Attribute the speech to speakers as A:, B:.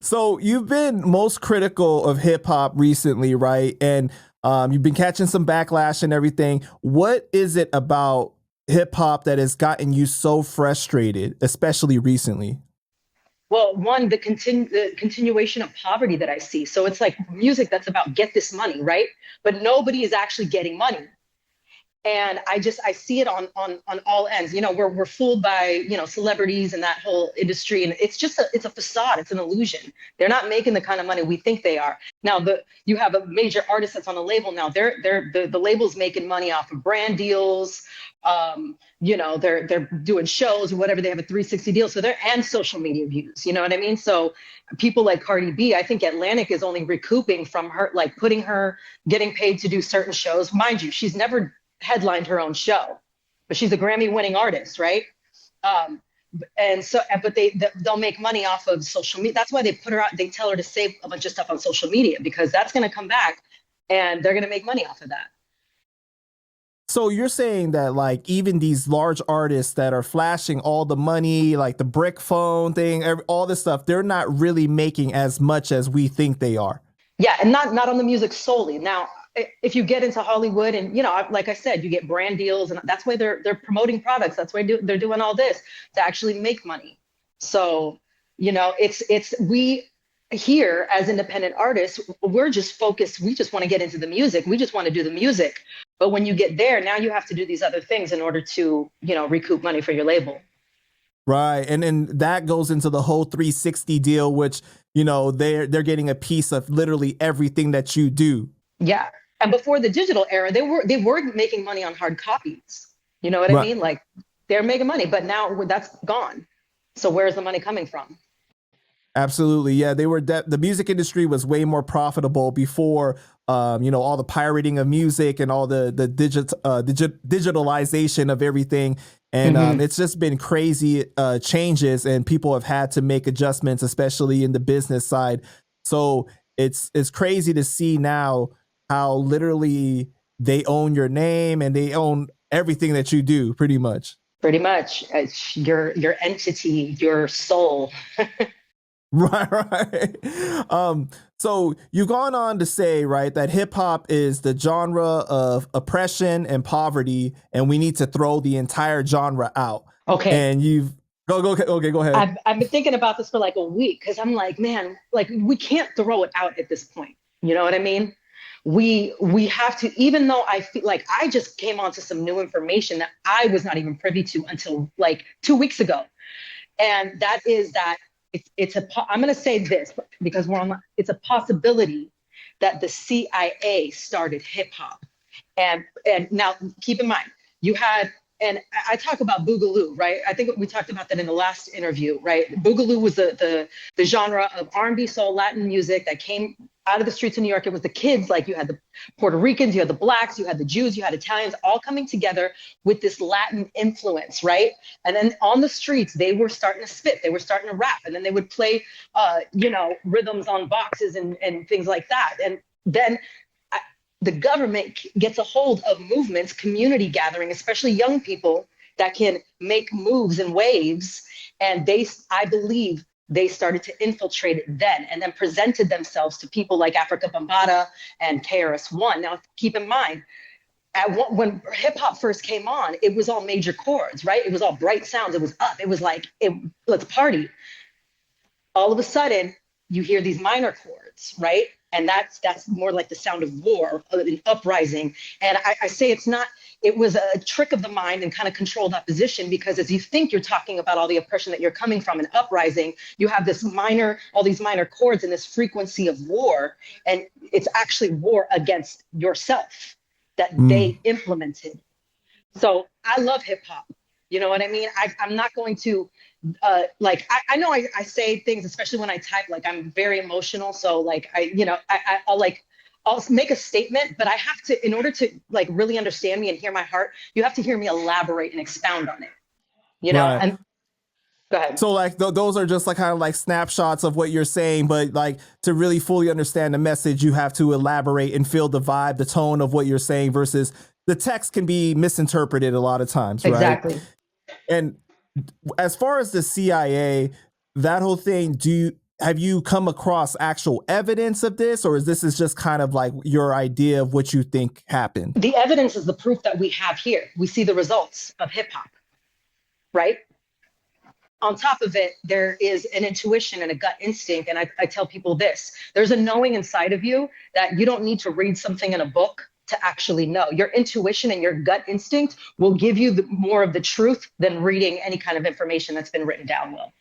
A: So you've been most critical of hip hop recently, right? And you've been catching some backlash and everything. What is it about hip hop that has gotten you so frustrated, especially recently?
B: Well, one, the continuation of poverty that I see. So it's like music that's about get this money, right? But nobody is actually getting money. And I see it on all ends. We're fooled by, celebrities and that whole industry. And it's a facade, it's an illusion. They're not making the kind of money we think they are. Now you have a major artist that's on a label now. The label's making money off of brand deals. They're doing shows or whatever. They have a 360 deal. So and social media views. You know what I mean? So people like Cardi B, I think Atlantic is only recouping from her, like putting her, getting paid to do certain shows. Mind you, she's never headlined her own show, but she's a Grammy-winning artist, right? And so, but they'll make money off of social media. That's why they put her out. They tell her to save a bunch of stuff on social media because that's going to come back, and they're going to make money off of that.
A: So you're saying that like even these large artists that are flashing all the money, like the brick phone thing, all this stuff, they're not really making as much as we think they are.
B: Yeah, and not on the music solely. Now, if you get into Hollywood and, like I said, you get brand deals and that's why they're promoting products. That's why they're doing all this to actually make money. So, we here as independent artists, we're just focused. We just want to get into the music. We just want to do the music. But when you get there, now you have to do these other things in order to, recoup money for your label.
A: Right. And then that goes into the whole 360 deal, which, they're getting a piece of literally everything that you do.
B: Yeah. And before the digital era, they were making money on hard copies. You know what I mean? Like they're making money, but now that's gone. So where's the money coming from?
A: Absolutely. Yeah, they were the music industry was way more profitable before all the pirating of music and all the digitalization of everything. And it's just been crazy changes, and people have had to make adjustments, especially in the business side. So it's crazy to see now how literally they own your name and they own everything that you do, pretty much.
B: Pretty much. It's your entity, your soul.
A: Right. So you've gone on to say, right, that hip hop is the genre of oppression and poverty, and we need to throw the entire genre out.
B: Okay.
A: And you've okay, go ahead.
B: I've been thinking about this for like a week because I'm like, man, like we can't throw it out at this point. You know what I mean? We have to, even though I feel like I just came onto some new information that I was not even privy to until like 2 weeks ago. And that is that I'm going to say this because it's a possibility that the CIA started hip hop. And now keep in mind, and I talk about Boogaloo, right? I think we talked about that in the last interview, right? Boogaloo was the genre of R&B, soul, Latin music that came out of the streets of New York. It was the kids, like you had the Puerto Ricans, you had the Blacks, you had the Jews, you had Italians, all coming together with this Latin influence, right? And then on the streets, they were starting to spit, they were starting to rap, and then they would play, rhythms on boxes and things like that. And then the government gets a hold of movements, community gathering, especially young people that can make moves and waves. And I believe they started to infiltrate it then and then presented themselves to people like Africa Bambaataa and KRS-One. Now, keep in mind, when hip hop first came on, it was all major chords, right? It was all bright sounds. It was up. It was like, let's party. All of a sudden, you hear these minor chords, right? And that's more like the sound of war, an uprising. And I say it was a trick of the mind and kind of controlled opposition, because as you think you're talking about all the oppression that you're coming from, an uprising, you have all these minor chords and this frequency of war. And it's actually war against yourself that they implemented. So I love hip hop. You know what I mean? I'm not going to, I know I say things, especially when I type, like I'm very emotional. So like, I'll make a statement, but I have to, in order to like really understand me and hear my heart, you have to hear me elaborate and expound on it,
A: Right.
B: And go ahead.
A: So like those are just like kind of like snapshots of what you're saying, but like to really fully understand the message, you have to elaborate and feel the vibe, the tone of what you're saying, versus the text can be misinterpreted a lot of times, right?
B: Exactly.
A: And As far as the CIA, that whole thing, have you come across actual evidence of this, or is just kind of like your idea of what you think happened?
B: The evidence is the proof that we have here. We see the results of hip hop, right? On top of it, there is an intuition and a gut instinct. And I tell people this, there's a knowing inside of you that you don't need to read something in a book to actually know. Your intuition and your gut instinct will give you more of the truth than reading any kind of information that's been written down will.